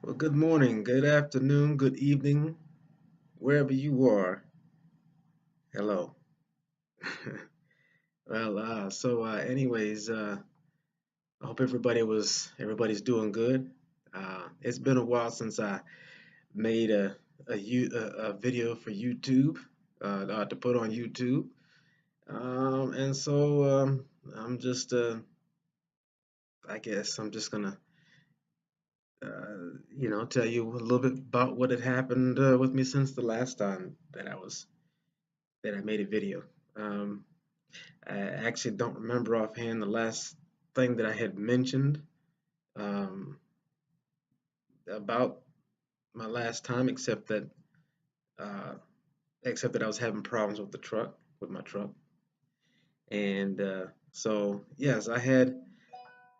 Well, good morning, good afternoon, good evening, wherever you are. Hello. Anyways, I hope everybody's doing good. It's been a while since I made a video for YouTube to put on YouTube, and so I'm just I guess I'm just gonna tell you a little bit about what had happened with me since the last time that I made a video. Um, I actually don't remember offhand the last thing that I had mentioned um, about my last time, uh, except that I was having problems with my truck, and so yes, I had.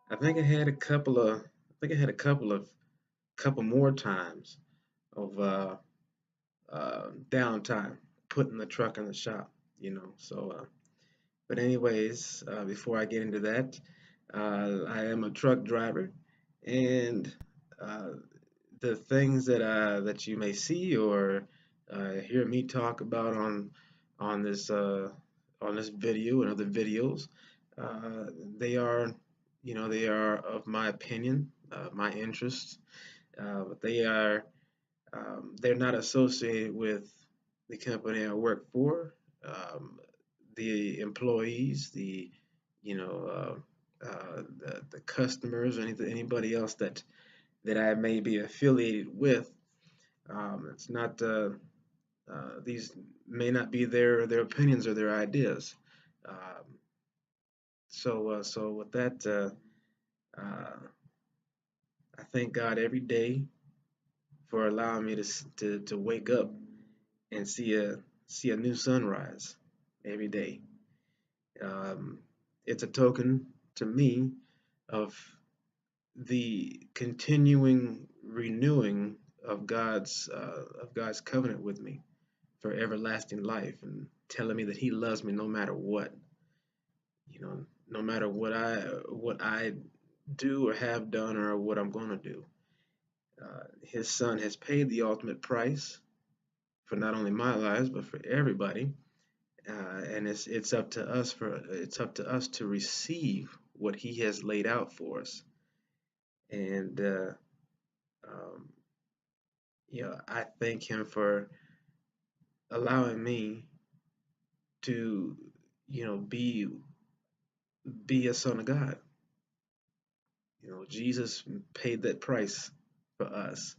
I think I had a couple of. I think I had a couple more times of downtime putting the truck in the shop. But anyways, before I get into that, I am a truck driver, and uh, the things that you may see or hear me talk about on this uh, on this video and other videos, uh, they are they are of my opinion, my interests, but they're not associated with the company I work for, the employees, the customers, or anybody else that I may be affiliated with. It's not these may not be their opinions or their ideas. Um, so with that, uh, I thank God every day for allowing me to wake up and see a new sunrise every day. Um, it's a token to me of the continuing renewing of God's covenant with me for everlasting life, and telling me that He loves me no matter what, no matter what I do or have done or what I'm going to do. His Son has paid the ultimate price for not only my lives but for everybody, and it's up to us to receive what He has laid out for us. And um, I thank Him for allowing me to, be a son of God. Jesus paid that price for us,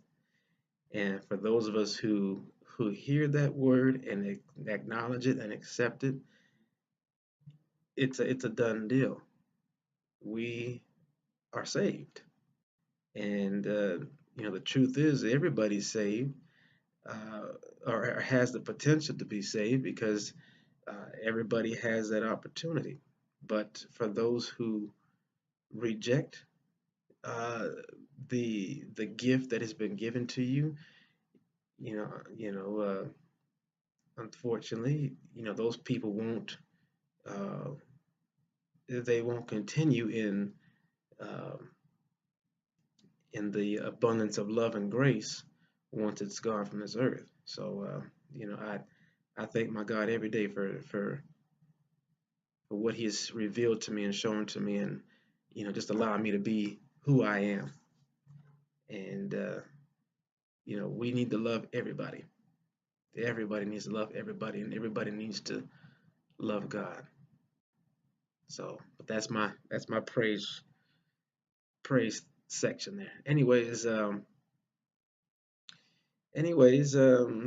and for those of us who hear that word and acknowledge it and accept it, it's a done deal. We are saved, and the truth is everybody's saved, uh, or has the potential to be saved because everybody has that opportunity. But for those who reject uh, the gift that has been given to you, you know, you know, unfortunately, those people uh, won't continue um, in the abundance of love and grace once it's gone from this earth. So, I thank my God every day for what He has revealed to me and shown to me, and just allowing me to be who I am. And we need to love everybody. Everybody needs to love everybody, and everybody needs to love God. So, but that's my praise section there.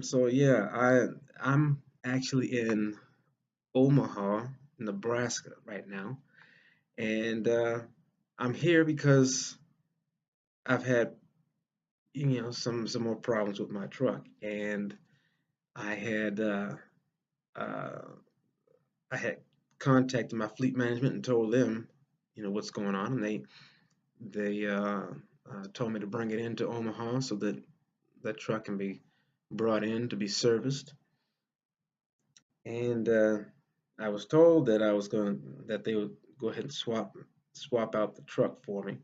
So yeah, I'm actually in Omaha, Nebraska right now, and I'm here because I've had some more problems with my truck, and I had uh, uh, I had contacted my fleet management and told them what's going on, and they told me to bring it into Omaha so that that truck can be brought in to be serviced. And I was told that they would go ahead and swap out the truck for me,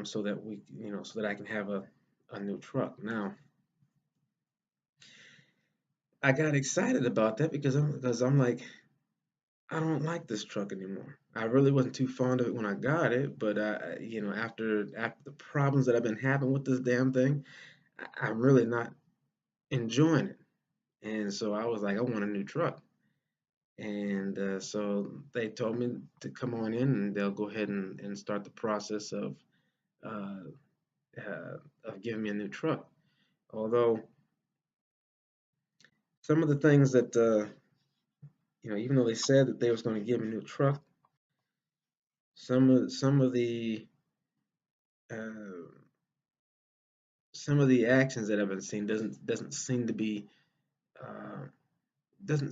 so that I can have a a new truck. Now, I got excited about that because I'm like, I don't like this truck anymore. I really wasn't too fond of it when I got it, but after the problems that I've been having with this damn thing, I'm really not enjoying it. And so I was like, I want a new truck. And so they told me to come on in, and they'll go ahead and start the process uh, of giving me a new truck. Although some of the things that even though they said that they was going to give me a new truck, some of the uh, some of the actions that I've been seeing uh, doesn't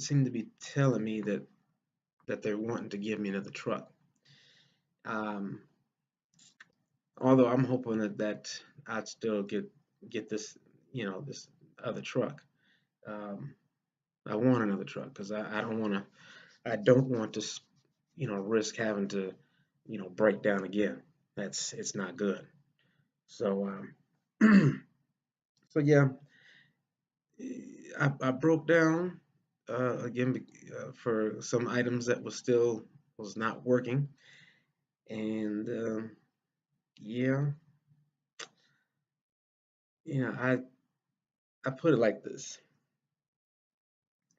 seem to be telling me that they're wanting to give me another truck. Um, Although I'm hoping that I'd still get this this other truck. Um, I want another truck because I don't want to risk having to break down again. It's not good. So so yeah, I broke down again for some items that was not working, and yeah, I put it like this: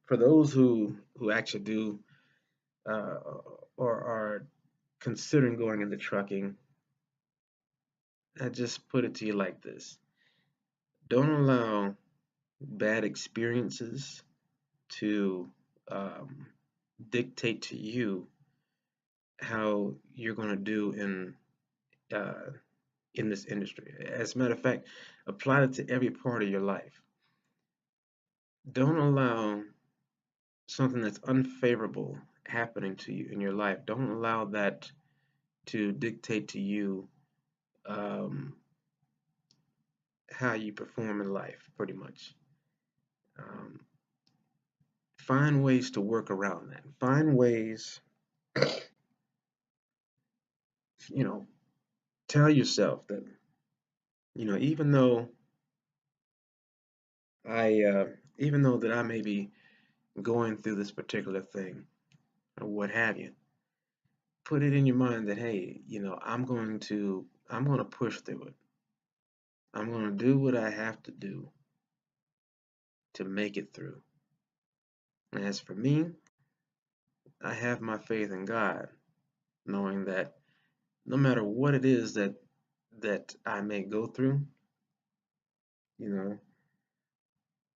for those who actually do uh, or are considering going into trucking, I just put it to you like this: don't allow bad experiences to um, dictate to you how you're going to do uh, in this industry. As a matter of fact, apply it to every part of your life. Don't allow something that's unfavorable happening to you in your life. Don't allow that to dictate to you um, how you perform in life, pretty much. Um, Find ways to work around that. Find ways, you know, tell yourself that, even though even though that I may be going through this particular thing or what have you, put it in your mind that, hey, I'm going to push through it. I'm going to do what I have to do to make it through. And as for me, I have my faith in God, knowing that no matter what it is that I may go through, you know,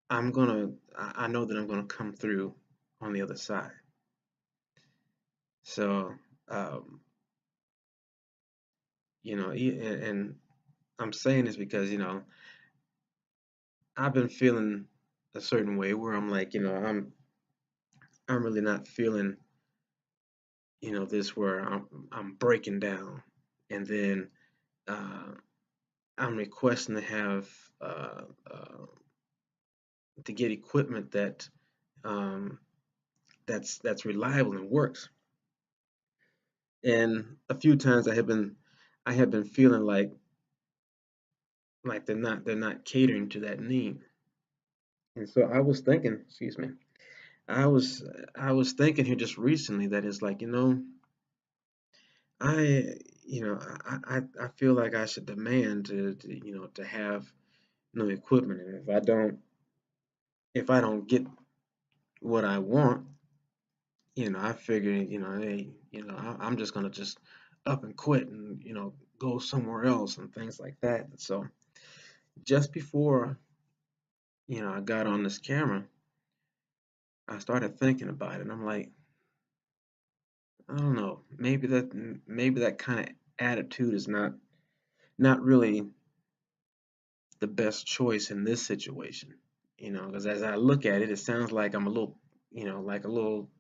I know that I'm gonna come through on the other side. So, um, and I'm saying this because, I've been feeling a certain way where I'm like, I'm really not feeling, this where I'm breaking down, and then uh, I'm requesting to have uh, uh, to get equipment um, that's reliable and works. And a few times I have been feeling like they're not catering to that need. And so I was thinking, excuse me, I was I was thinking here just recently that it's like, I I feel like I should demand to have no equipment, and if I don't get what I want, I figure, hey, I'm just gonna just up and quit and go somewhere else and things like that. So just before I got on this camera, I started thinking about it, and I'm like, I don't know, maybe that kind of attitude is not really the best choice in this situation. Because as I look at it, it sounds like I'm a little, like a little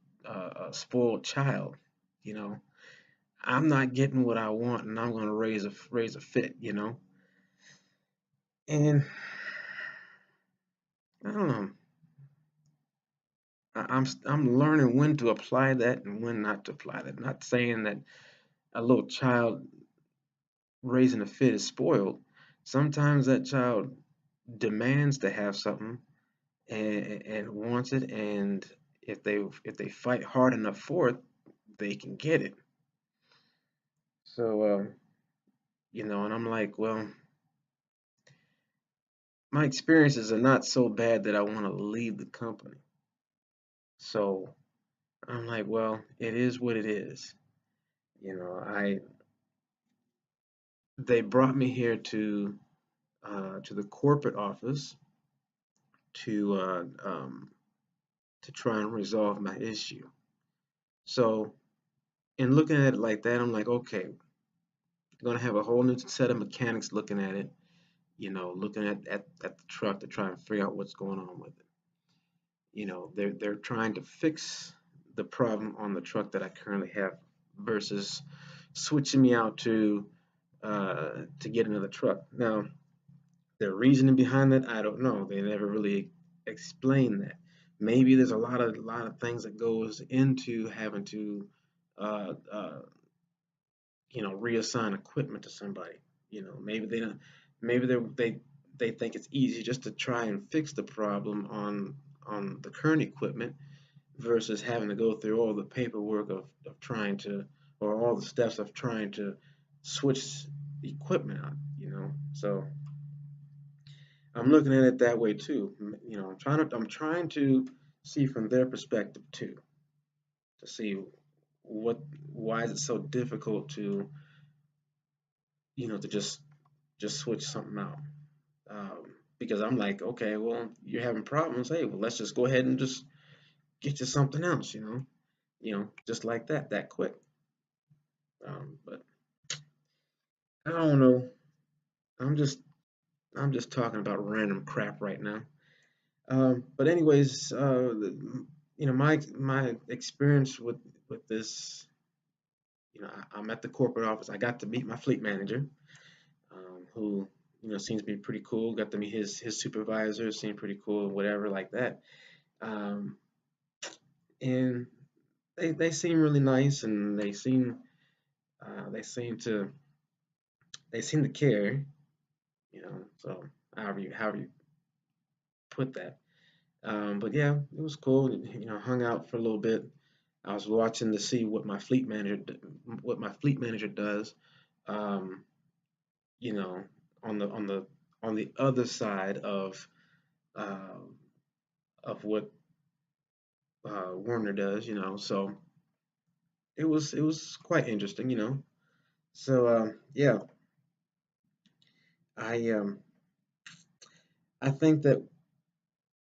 spoiled child. You know, I'm not getting what I want, and I'm going to raise a fit. And I don't know. I'm learning when to apply that and when not to apply that. Not saying that a little child raising a fit is spoiled. Sometimes that child demands to have something and wants it, and if they fight hard enough for it, they can get it. So and I'm like, well, my experiences are not so bad that I want to leave the company. So I'm like, well, it is what it is. I they brought me here to the corporate office to uh, um, to try and resolve my issue. So in looking at it like that, I'm like, okay, I'm gonna have a whole new set of mechanics looking at it. Looking at the truck to try and figure out what's going on with it. They're trying to fix the problem on the truck that I currently have versus switching me out to get another truck. Now, the reasoning behind that, I don't know. They never really explain that. Maybe there's a lot of things that goes into having to uh, uh, reassign equipment to somebody. Maybe they don't. Maybe they think it's easy just to try and fix the problem on the current equipment versus having to go through all the paperwork of trying to, or all the steps of trying to switch the equipment out. So I'm looking at it that way too. I'm trying to see from their perspective too, to see what why is it so difficult to just switch something out. Because I'm like, okay, well, you're having problems. Hey, well, let's just go ahead and just get you something else. Just like that quick. But I don't know. I'm just I'm just talking about random crap right now. But anyways, my experience with this, I'm at the corporate office. I got to meet my fleet manager, who seems to be pretty cool. Got to meet his supervisor, seemed pretty cool, whatever like that. Um, and they seem really nice, and they seem to care. So however you put that. But yeah, it was cool. Hung out for a little bit. I was watching to see what my fleet manager does. Um, you know, on the other side uh, of what Warner does. So it was quite interesting. So yeah, I I think that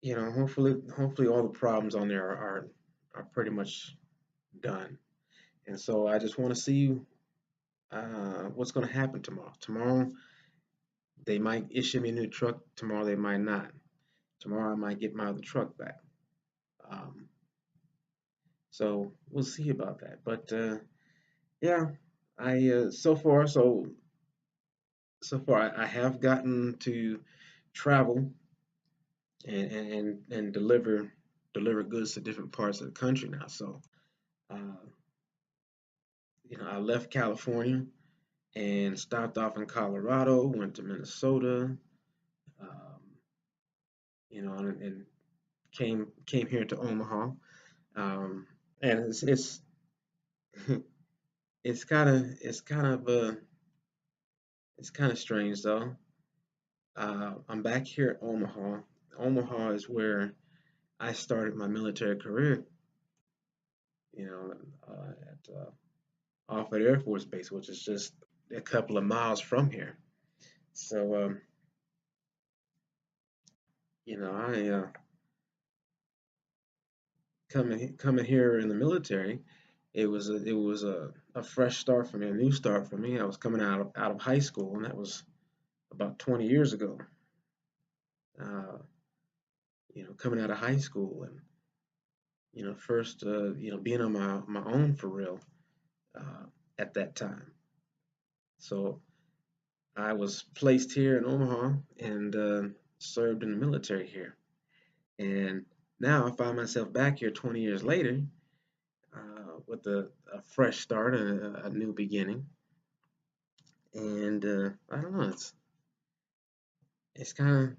hopefully all the problems on there are pretty much done. And so I just want to see what's going to happen tomorrow. Tomorrow they might issue me a new truck. Tomorrow they might not. Tomorrow I might get my other truck back. Um, so we'll see about that. But yeah, I so far I have gotten to travel and deliver goods to different parts of the country now. So uh, I left California and stopped off in Colorado, went to Minnesota, um, and came here to Omaha. Um, and it's it's kind of strange though. I'm back here at Omaha. Omaha is where I started my military career. At Offutt Air Force Base, which is just a couple of miles from here. So I coming here in the military. It was a fresh start for me, a new start for me. I was coming out of high school, and that was about 20 years ago. Uh, coming out of high school and first being on my own for real uh, at that time. So I was placed here in Omaha and served in the military here. And now I find myself back here 20 years later with a fresh start and a new beginning. And I don't know, it's kind of,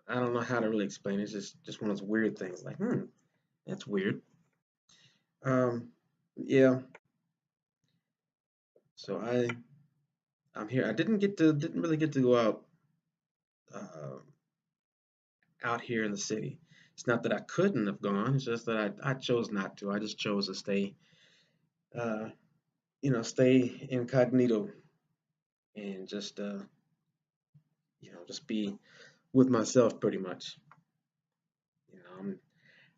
I don't know how to really explain it. It's just one of those weird things. Like, that's weird. Um, yeah. So I'm here. I didn't really get to go uh, out here in the city. It's not that I couldn't have gone. It's just that I chose not to. I just chose to uh, stay incognito and just, just be with myself pretty much. You know,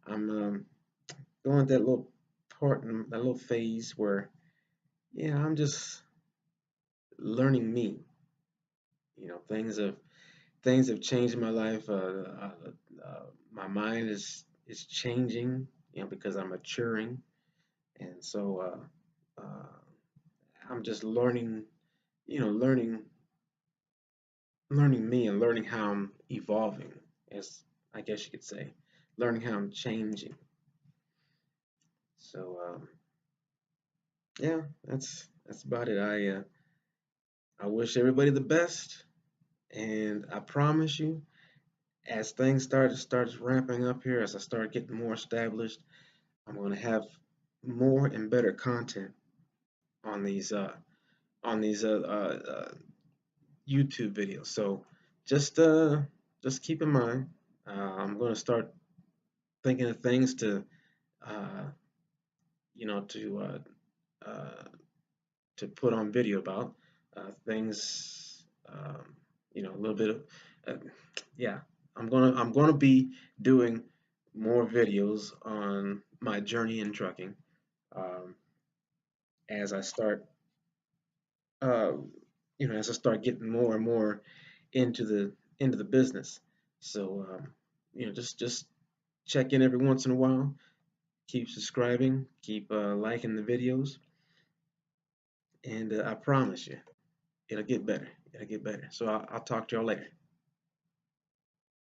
I'm going that little part in that little phase where, yeah, I'm just learning me. Things have changed in my life. My mind is changing, because I'm maturing, and so I'm just learning, learning me and learning how I'm evolving, as I guess you could say, learning how I'm changing. So yeah, that's about it. I wish everybody the best, and I promise you, as things starts ramping up here, as I start getting more established, I'm gonna have more and better content on these YouTube videos. So just uh just keep in mind, I'm gonna start thinking of things uh to put on video about things, a little bit of, uh, yeah. I'm gonna be doing more videos on my journey in trucking, um, as I start, uh, getting more and more into the business. So, just check in every once in a while. Keep subscribing. Keep liking the videos, and I promise you, it'll get better. It'll get better. So I'll talk to y'all later.